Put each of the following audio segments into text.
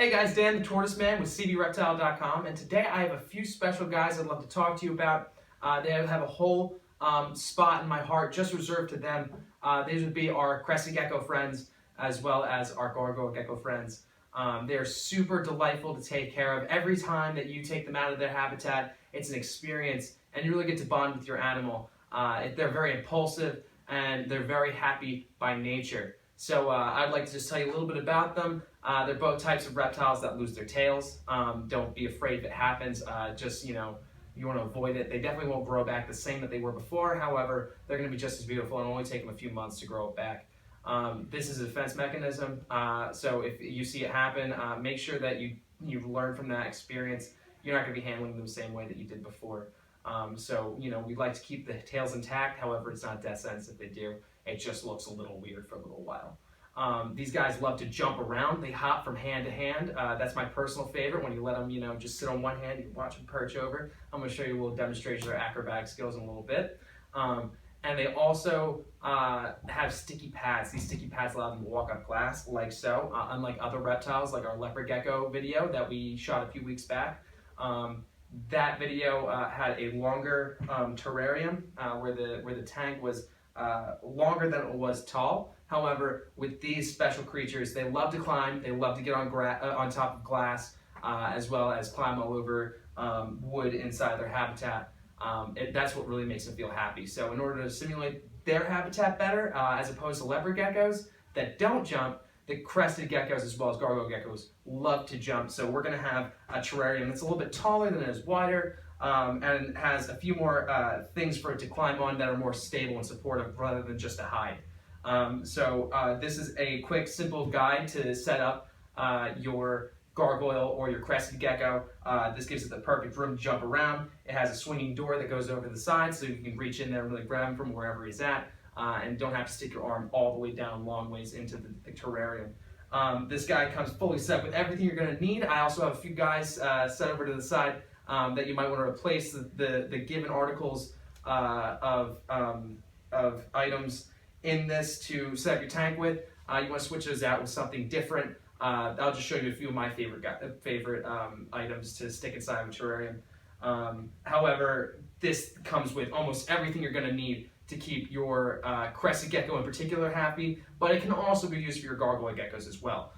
Hey guys, Dan the Tortoise Man with CBReptile.com, and today I have a few special guys I'd love to talk to you about. They have a whole spot in my heart just reserved to them. These would be our crested gecko friends as well as our gargoyle gecko friends. They're super delightful to take care of. Every time that you take them out of their habitat, it's an experience, and you really get to bond with your animal. They're very impulsive, and they're very happy by nature. So I'd like to just tell you a little bit about them. They're both types of reptiles that lose their tails. Don't be afraid if it happens. You want to avoid it. They definitely won't grow back the same that they were before. However, they're going to be just as beautiful, and it'll only take them a few months to grow it back. This is a defense mechanism, so if you see it happen, make sure that you've learned from that experience. You're not going to be handling them the same way that you did before. We'd like to keep the tails intact. However, it's not death sentence if they do. It just looks a little weird for a little while. These guys love to jump around. They hop from hand to hand. That's my personal favorite. When you let them, just sit on one hand, you can watch them perch over. I'm going to show you a little demonstration of their acrobatic skills in a little bit. And they also have sticky pads. These sticky pads allow them to walk on glass like so, unlike other reptiles like our leopard gecko video that we shot a few weeks back. That video had a longer terrarium where the tank was longer than it was tall. However, with these special creatures, they love to climb, they love to get on top of glass, as well as climb all over wood inside their habitat. That's what really makes them feel happy. So in order to simulate their habitat better, as opposed to leopard geckos that don't jump, the crested geckos as well as gargoyle geckos love to jump. So we're going to have a terrarium that's a little bit taller than it is wider, and has a few more things for it to climb on that are more stable and supportive rather than just a hide. This is a quick, simple guide to set up your gargoyle or your crested gecko. This gives it the perfect room to jump around. It has a swinging door that goes over the side so you can reach in there and really grab him from wherever he's at, and don't have to stick your arm all the way down long ways into the terrarium. This guy comes fully set with everything you're going to need. I also have a few guys set over to the side that you might want to replace the given articles of items in this to set up your tank with. You want to switch those out with something different. I'll just show you a few of my favorite items to stick inside of a terrarium. However, this comes with almost everything you're going to need to keep your crested gecko in particular happy, but it can also be used for your gargoyle geckos as well.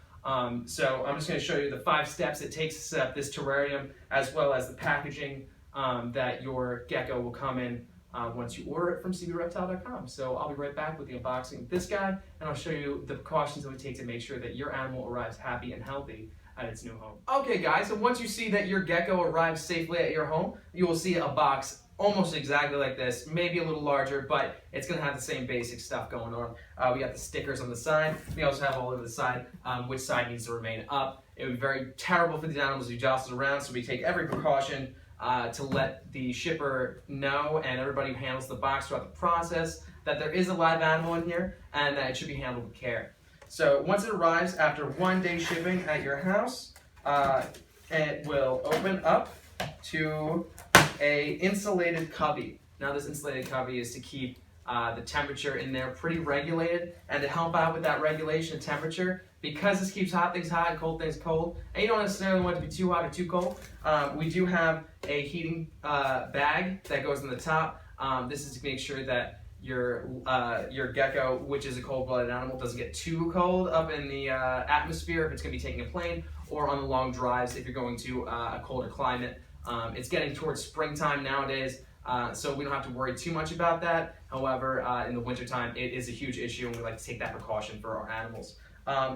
So I'm just going to show you the 5 steps it takes to set up this terrarium, as well as the packaging that your gecko will come in once you order it from CBReptile.com. So I'll be right back with the unboxing of this guy, and I'll show you the precautions it would take to make sure that your animal arrives happy and healthy at its new home. Okay guys, so once you see that your gecko arrives safely at your home, you will see a box almost exactly like this, maybe a little larger, but it's going to have the same basic stuff going on. We got the stickers on the side. We also have all over the side which side needs to remain up. It would be very terrible for these animals to be jostled around, so we take every precaution to let the shipper know and everybody who handles the box throughout the process that there is a live animal in here and that it should be handled with care. So once it arrives after 1 day shipping at your house, it will open up to a insulated cubby. Now this insulated cubby is to keep the temperature in there pretty regulated, and to help out with that regulation of temperature, because this keeps hot things hot and cold things cold, and you don't necessarily want it to be too hot or too cold, we do have a heating bag that goes on the top. This is to make sure that your gecko, which is a cold-blooded animal, doesn't get too cold up in the atmosphere if it's going to be taking a plane, or on the long drives if you're going to a colder climate. It's getting towards springtime nowadays, so we don't have to worry too much about that. However, in the wintertime, it is a huge issue, and we like to take that precaution for our animals.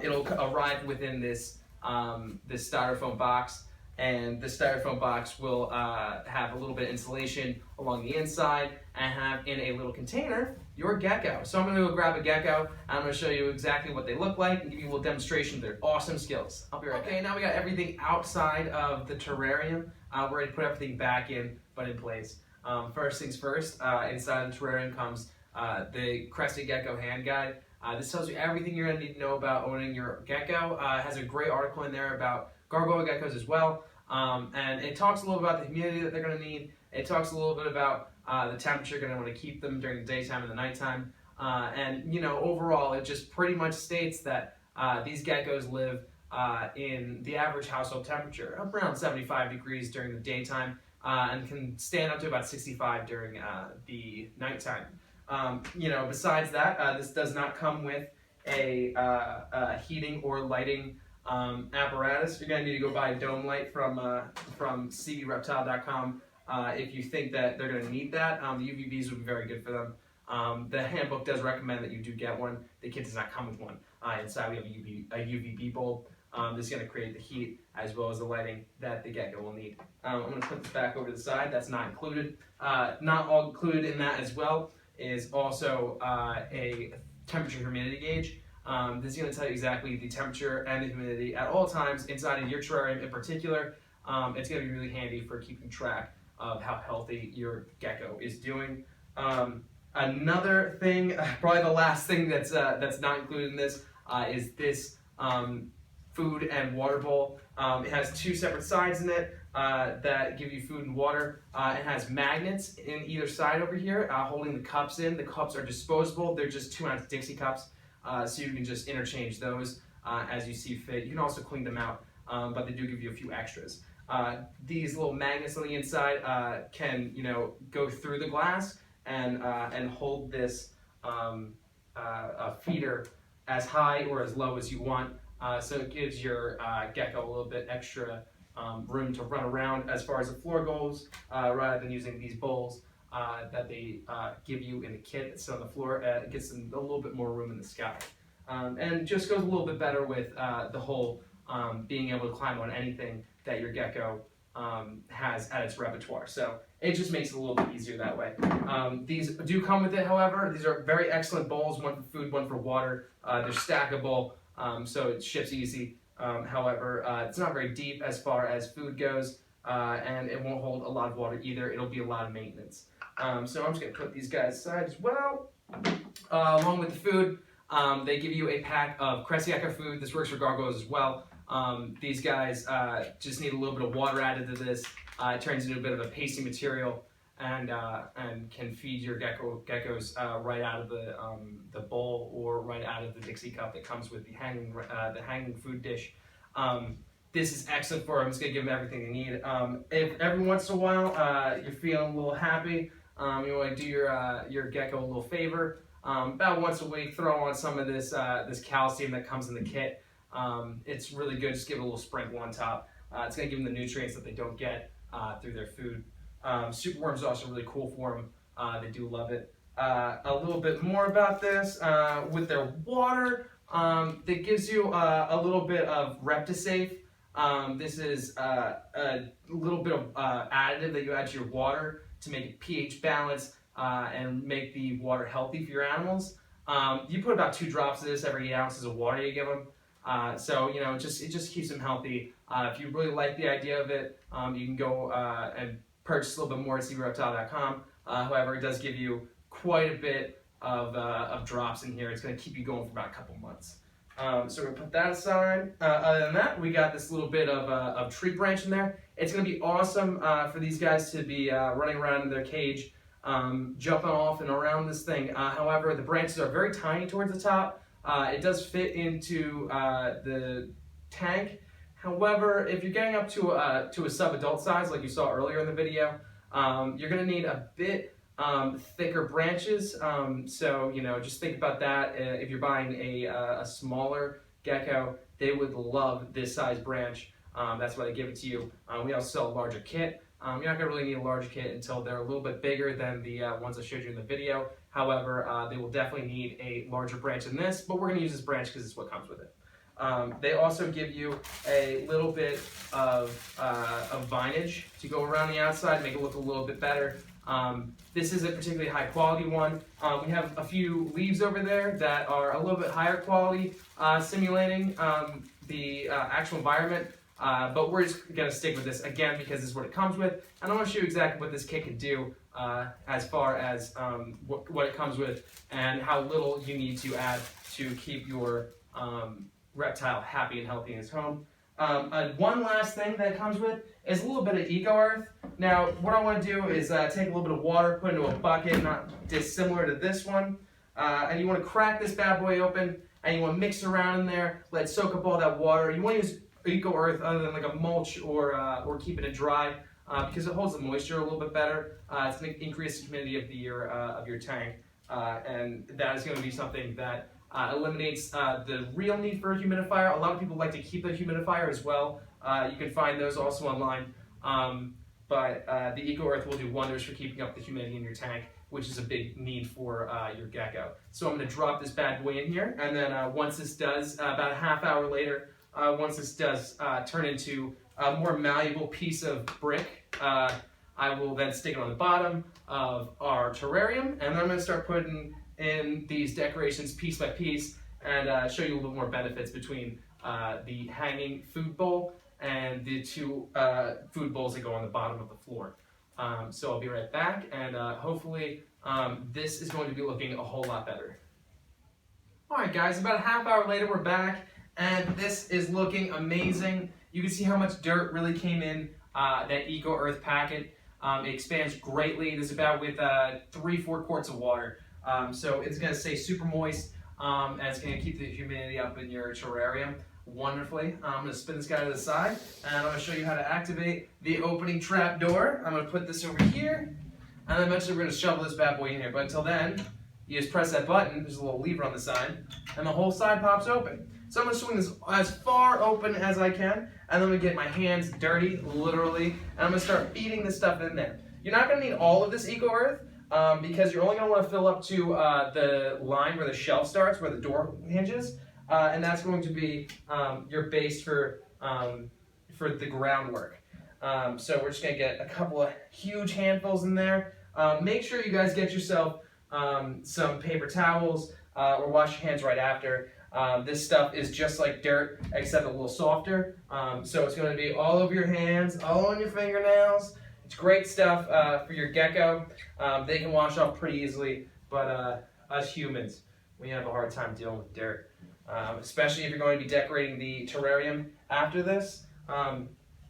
It'll arrive within this styrofoam box, and the styrofoam box will have a little bit of insulation along the inside, and have in a little container your gecko. So I'm going to go grab a gecko, and I'm going to show you exactly what they look like and give you a little demonstration of their awesome skills. I'll be right back. Okay, now we got everything outside of the terrarium. We're ready to put everything back in, but in place. First things first, inside the terrarium comes the crested gecko hand guide. This tells you everything you're going to need to know about owning your gecko. It has a great article in there about gargoyle geckos as well, and it talks a little about the humidity that they're going to need. It talks a little bit about the temperature you're going to want to keep them during the daytime and the nighttime, and overall it just pretty much states that these geckos live in the average household temperature, up around 75 degrees during the daytime, and can stand up to about 65 during the nighttime. Besides that, this does not come with a heating or lighting apparatus. You're going to need to go buy a dome light from CBReptile.com if you think that they're going to need that. The UVBs would be very good for them. The handbook does recommend that you do get one. The kit does not come with one. Inside we have a UVB bulb. This is going to create the heat as well as the lighting that the gecko will need. I'm going to put this back over to the side. That's not included. Not all included in that as well is also a temperature humidity gauge. This is going to tell you exactly the temperature and the humidity at all times inside of your terrarium in particular. It's going to be really handy for keeping track of how healthy your gecko is doing. Another thing, probably the last thing that's not included in this is this food and water bowl. It has two separate sides in it that give you food and water. It has magnets in either side over here holding the cups in. The cups are disposable. They're just 2-ounce Dixie cups, so you can just interchange those as you see fit. You can also clean them out, but they do give you a few extras. These little magnets on the inside can go through the glass and hold this feeder as high or as low as you want. So it gives your gecko a little bit extra room to run around as far as the floor goes, rather than using these bowls that they give you in the kit that sit on the floor. It gets them a little bit more room in the sky. And just goes a little bit better with the whole being able to climb on anything that your gecko has at its repertoire. So it just makes it a little bit easier that way. These do come with it, however. These are very excellent bowls, one for food, one for water. They're stackable, so it ships easy. However, it's not very deep as far as food goes, and it won't hold a lot of water either. It'll be a lot of maintenance. So I'm just going to put these guys aside as well. Along with the food, they give you a pack of crescent gecko food. This works for gargoyles as well. These guys just need a little bit of water added to this. It turns into a bit of a pasty material and can feed your geckos right out of the bowl or right out of the Dixie cup that comes with the hanging food dish. This is excellent for them. It's going to give them everything they need. If every once in a while you're feeling a little happy, you want to do your gecko a little favor, about once a week, throw on some of this calcium that comes in the kit. It's really good. Just give it a little sprinkle on top. It's going to give them the nutrients that they don't get through their food. Superworm is also really cool for them. They do love it. A little bit more about this. With their water, that gives you a little bit of Reptisafe. This is a little bit of additive that you add to your water to make it pH balanced and make the water healthy for your animals. You put about 2 drops of this every 8 ounces of water you give them. So it just keeps them healthy. If you really like the idea of it, you can go and purchase a little bit more at CBReptile.com. However, it does give you quite a bit of drops in here. It's going to keep you going for about a couple months. So we're going to put that aside. Other than that, we got this little bit of tree branch in there. It's going to be awesome for these guys to be running around in their cage, jumping off and around this thing. However, the branches are very tiny towards the top. It does fit into the tank. However, if you're getting up to a sub-adult size, like you saw earlier in the video, you're going to need a bit thicker branches. So just think about that. If you're buying a smaller gecko, they would love this size branch. That's why they give it to you. We also sell a larger kit. You're not going to really need a larger kit until they're a little bit bigger than the ones I showed you in the video. However, they will definitely need a larger branch than this, but we're going to use this branch because it's what comes with it. They also give you a little bit of vinage to go around the outside, make it look a little bit better. This is a particularly high quality one. We have a few leaves over there that are a little bit higher quality, simulating the actual environment. But we're just going to stick with this again because this is what it comes with. And I want to show you exactly what this kit can do as far as what it comes with and how little you need to add to keep your reptile happy and healthy in his home. One last thing that it comes with is a little bit of eco earth. Now, what I want to do is take a little bit of water, put it into a bucket, not dissimilar to this one, and you want to crack this bad boy open and you want to mix it around in there, let it soak up all that water. You want to use eco earth other than like a mulch or keeping it dry because it holds the moisture a little bit better. It's going to increase the humidity of your tank, and that is going to be something that eliminates the real need for a humidifier. A lot of people like to keep a humidifier as well. You can find those also online. But the Eco Earth will do wonders for keeping up the humidity in your tank, which is a big need for your gecko. So I'm going to drop this bad boy in here, and then once this does, about a half hour later, once this does turn into a more malleable piece of brick, I will then stick it on the bottom of our terrarium, and then I'm going to start putting in these decorations piece by piece and show you a little more benefits between the hanging food bowl and the two food bowls that go on the bottom of the floor. So I'll be right back, and hopefully this is going to be looking a whole lot better. Alright guys, about a half hour later we're back, and this is looking amazing. You can see how much dirt really came in that Eco Earth packet. It expands greatly. This is about with 3-4 quarts of water. So it's going to stay super moist, and it's going to keep the humidity up in your terrarium wonderfully. I'm going to spin this guy to the side, and I'm going to show you how to activate the opening trap door. I'm going to put this over here, and then eventually we're going to shovel this bad boy in here. But until then, you just press that button. There's a little lever on the side, and the whole side pops open. So I'm going to swing this as far open as I can, and then I'm going to get my hands dirty, literally, and I'm going to start feeding this stuff in there. You're not going to need all of this Eco Earth, because you're only going to want to fill up to the line where the shelf starts, where the door hinges, and that's going to be your base for the groundwork. So we're just going to get a couple of huge handfuls in there. Make sure you guys get yourself some paper towels or wash your hands right after. This stuff is just like dirt, except a little softer. So it's going to be all over your hands, all on your fingernails. It's great stuff for your gecko. They can wash off pretty easily, but us humans, we have a hard time dealing with dirt, especially if you're going to be decorating the terrarium after this.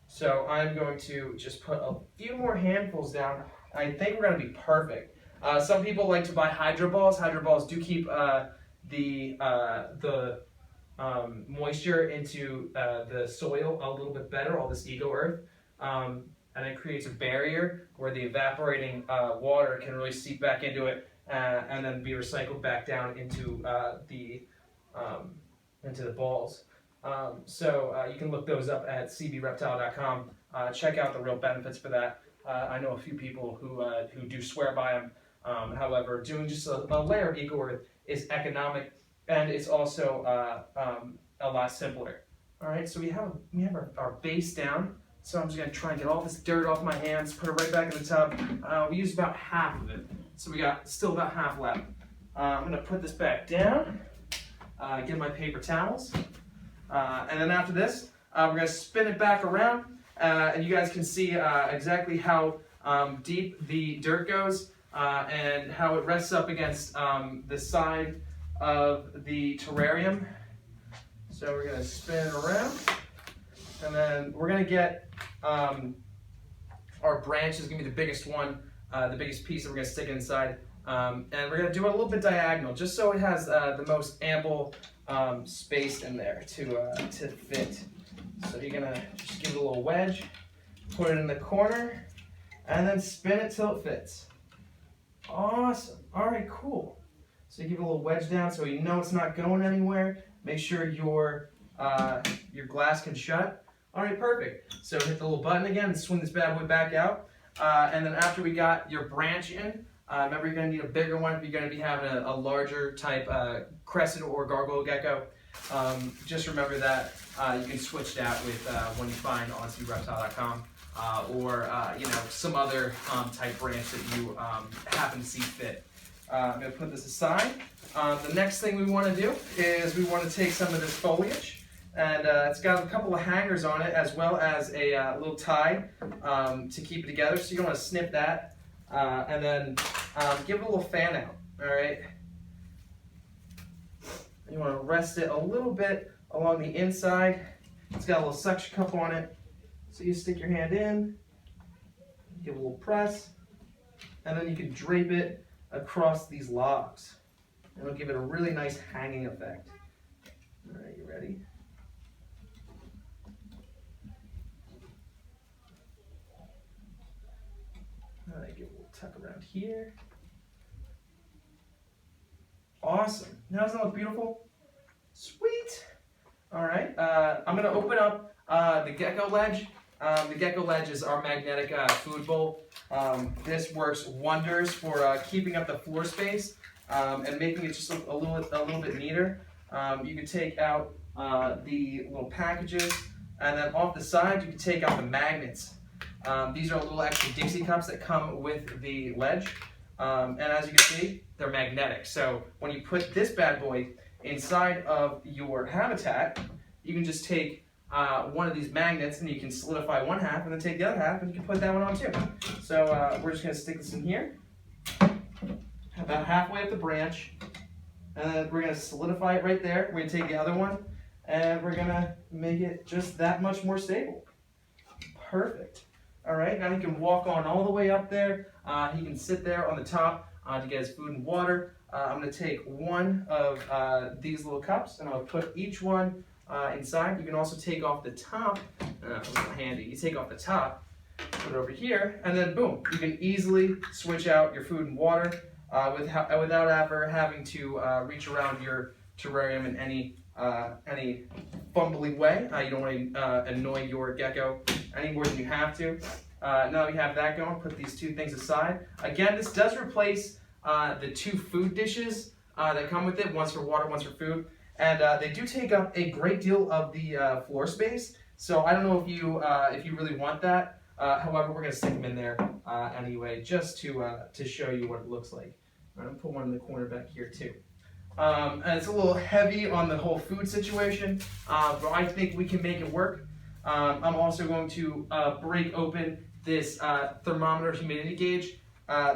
So I'm going to just put a few more handfuls down. I think we're going to be perfect. Some people like to buy hydro balls. Hydro balls do keep the moisture into the soil a little bit better, all this Eco Earth. And it creates a barrier where the evaporating water can really seep back into it and then be recycled back down into the balls. So you can look those up at CBReptile.com. Check out the real benefits for that. I know a few people who do swear by them. However, doing just a layer of Eco Earth is economic, and it's also a lot simpler. All right, so we have our base down. So I'm just going to try and get all this dirt off my hands, put it right back in the tub. We used about half of it, so we got still about half left. I'm going to put this back down, get my paper towels, and then after this, we're going to spin it back around, and you guys can see exactly how deep the dirt goes and how it rests up against the side of the terrarium. So we're going to spin it around. And then we're going to get our branch is going to be the biggest one, the biggest piece that we're going to stick inside. And we're going to do it a little bit diagonal, just so it has the most ample space in there to fit. So you're going to just give it a little wedge, put it in the corner, and then spin it till it fits. Awesome. All right, cool. So you give it a little wedge down so you know it's not going anywhere. Make sure your glass can shut. All right, perfect. So hit the little button again and swing this bad boy back out. And then after we got your branch in, remember you're going to need a bigger one if you're going to be having a larger type crescent or gargoyle gecko. Just remember that you can switch that with one you find on CBReptile.com or some other type branch that you happen to see fit. I'm going to put this aside. The next thing we want to do is we want to take some of this foliage. And it's got a couple of hangers on it, as well as a little tie to keep it together. So you're going to snip that, and then give it a little fan out. All right. You want to rest it a little bit along the inside. It's got a little suction cup on it. So you stick your hand in, give it a little press, and then you can drape it across these logs. It'll give it a really nice hanging effect. All right, you ready? All right, give it a little tuck around here. Awesome. Now doesn't that look beautiful? Sweet. All right, I'm gonna open up the gecko ledge. The gecko ledge is our magnetic food bowl. This works wonders for keeping up the floor space and making it just look a little bit neater. You can take out the little packages, and then off the side you can take out the magnets. These are little extra Dixie cups that come with the ledge, and as you can see, they're magnetic. So when you put this bad boy inside of your habitat, you can just take one of these magnets and you can solidify one half and then take the other half and you can put that one on too. So we're just going to stick this in here, about halfway up the branch, and then we're going to solidify it right there. We're going to take the other one and we're going to make it just that much more stable. Perfect. All right, now he can walk on all the way up there. He can sit there on the top to get his food and water. I'm going to take one of these little cups and I'll put each one inside. You can also take off the top. It's handy. You take off the top, put it over here, and then boom, you can easily switch out your food and water without ever having to reach around your terrarium in any fumbly way. You don't want to annoy your gecko any more than you have to. Now that we have that going, put these two things aside. Again, this does replace the two food dishes that come with it, one's for water, one's for food. And they do take up a great deal of the floor space. So I don't know if you really want that. However, we're going to stick them in there anyway, just to show you what it looks like. I'm going to put one in the corner back here too. And it's a little heavy on the whole food situation, but I think we can make it work. I'm also going to break open this thermometer humidity gauge.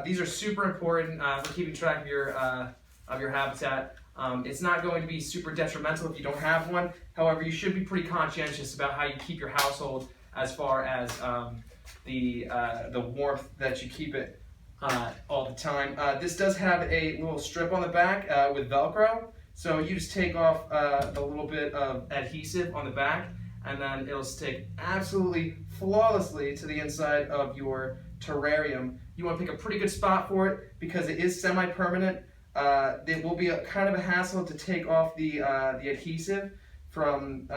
These are super important for keeping track of your habitat. It's not going to be super detrimental if you don't have one. However, you should be pretty conscientious about how you keep your household as far as the warmth that you keep it all the time. This does have a little strip on the back with Velcro. So you just take off a little bit of adhesive on the back, and then it'll stick absolutely flawlessly to the inside of your terrarium. You want to pick a pretty good spot for it because it is semi-permanent. It will be kind of a hassle to take off the adhesive from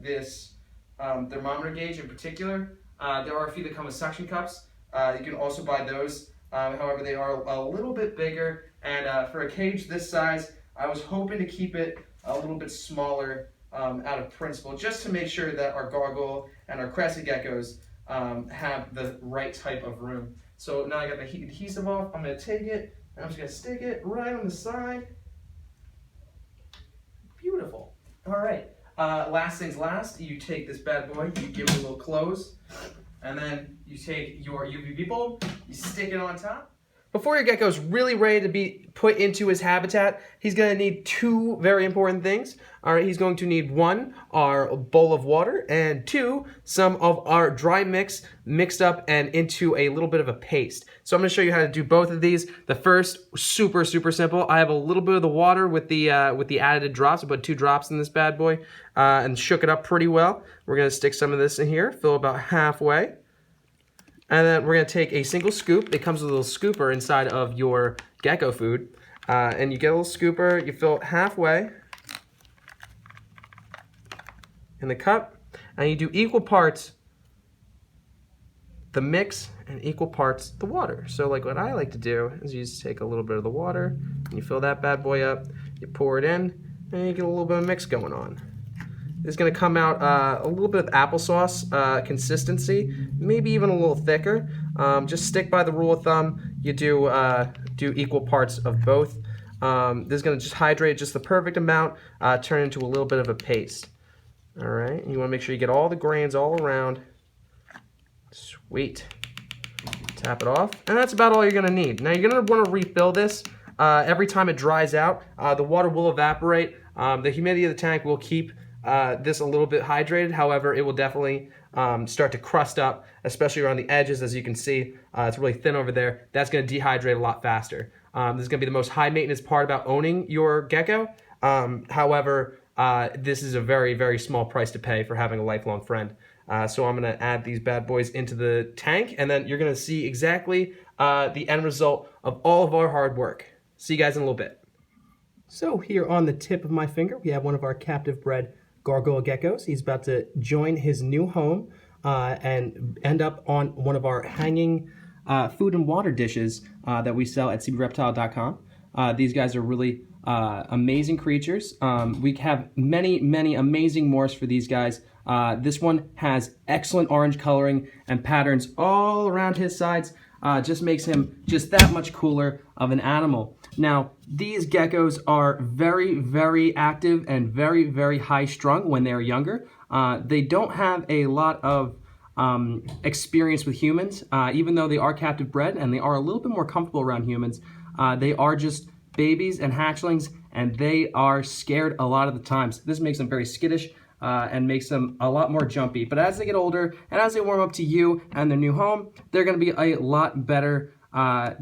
this thermometer gauge in particular. There are a few that come with suction cups. You can also buy those. However, they are a little bit bigger, and for a cage this size, I was hoping to keep it a little bit smaller out of principle, just to make sure that our gargoyle and our crested geckos have the right type of room. So now I got the adhesive off. I'm going to take it, and I'm just going to stick it right on the side. Beautiful. All right. Last things last, you take this bad boy, you give it a little close, and then you take your UVB bulb, you stick it on top. Before your gecko is really ready to be put into his habitat, he's going to need two very important things. All right, he's going to need one, our bowl of water, and two, some of our dry mix mixed up and into a little bit of a paste. So I'm going to show you how to do both of these. The first, super simple. I have a little bit of the water with the added drops. I put 2 drops in this bad boy and shook it up pretty well. We're going to stick some of this in here, fill about halfway. And then we're going to take a single scoop. It comes with a little scooper inside of your gecko food. And you get a little scooper, you fill it halfway in the cup, and you do equal parts the mix and equal parts the water. So like what I like to do is you just take a little bit of the water, and you fill that bad boy up, you pour it in, and you get a little bit of mix going on. It's going to come out a little bit of applesauce consistency, maybe even a little thicker. Just stick by the rule of thumb. You do equal parts of both. This is going to just hydrate just the perfect amount, turn into a little bit of a paste. All right, you want to make sure you get all the grains all around. Sweet. Tap it off, and that's about all you're going to need. Now you're going to want to refill this every time it dries out. The water will evaporate. The humidity of the tank will keep this a little bit hydrated. However, it will definitely start to crust up, especially around the edges. As you can see, it's really thin over there. That's going to dehydrate a lot faster. This is going to be the most high maintenance part about owning your gecko. However, this is a very, very small price to pay for having a lifelong friend. So I'm going to add these bad boys into the tank, and then you're going to see exactly the end result of all of our hard work. See you guys in a little bit. So here on the tip of my finger, we have one of our captive bred gargoyle geckos. He's about to join his new home and end up on one of our hanging food and water dishes that we sell at CBReptile.com. These guys are really amazing creatures. We have many, many amazing morphs for these guys. This one has excellent orange coloring and patterns all around his sides. Just makes him just that much cooler of an animal. Now, these geckos are very, very active and very, very high strung when they're younger. They don't have a lot of experience with humans, even though they are captive bred and they are a little bit more comfortable around humans. They are just babies and hatchlings, and they are scared a lot of the times. This makes them very skittish and makes them a lot more jumpy. But as they get older and as they warm up to you and their new home, they're going to be a lot better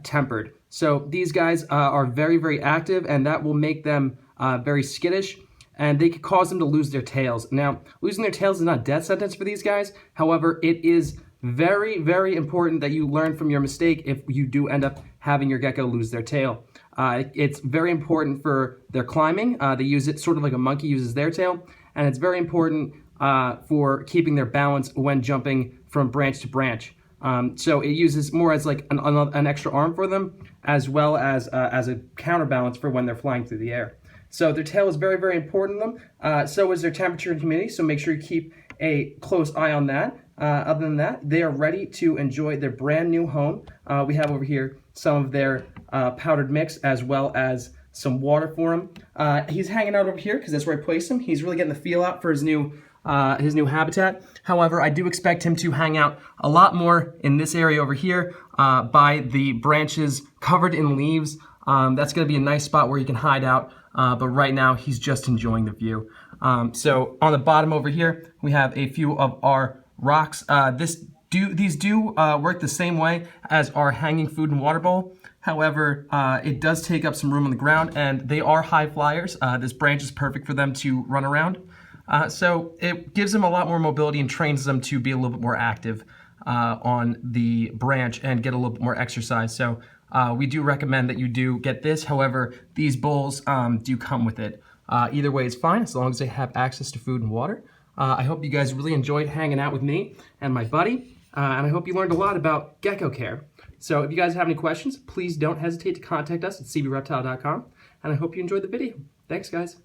tempered. So these guys are very, very active, and that will make them very skittish, and they could cause them to lose their tails. Now, losing their tails is not a death sentence for these guys. However, it is very, very important that you learn from your mistake if you do end up having your gecko lose their tail. It's very important for their climbing. They use it sort of like a monkey uses their tail, and it's very important for keeping their balance when jumping from branch to branch. So it uses more as like an extra arm for them, as well as a counterbalance for when they're flying through the air. So their tail is very, very important to them. So is their temperature and humidity, so make sure you keep a close eye on that. Other than that, they are ready to enjoy their brand new home. We have over here some of their powdered mix, as well as some water for him. He's hanging out over here because that's where I placed him. He's really getting the feel out for his new habitat. However, I do expect him to hang out a lot more in this area over here by the branches covered in leaves. That's going to be a nice spot where he can hide out. But right now, he's just enjoying the view. So on the bottom over here, we have a few of our rocks. These do work the same way as our hanging food and water bowl. However, it does take up some room on the ground, and they are high flyers. This branch is perfect for them to run around. So it gives them a lot more mobility and trains them to be a little bit more active on the branch and get a little bit more exercise. So we do recommend that you do get this. However, these bowls do come with it. Either way is fine, as long as they have access to food and water. I hope you guys really enjoyed hanging out with me and my buddy, and I hope you learned a lot about gecko care. So if you guys have any questions, please don't hesitate to contact us at CBReptile.com, and I hope you enjoyed the video. Thanks, guys.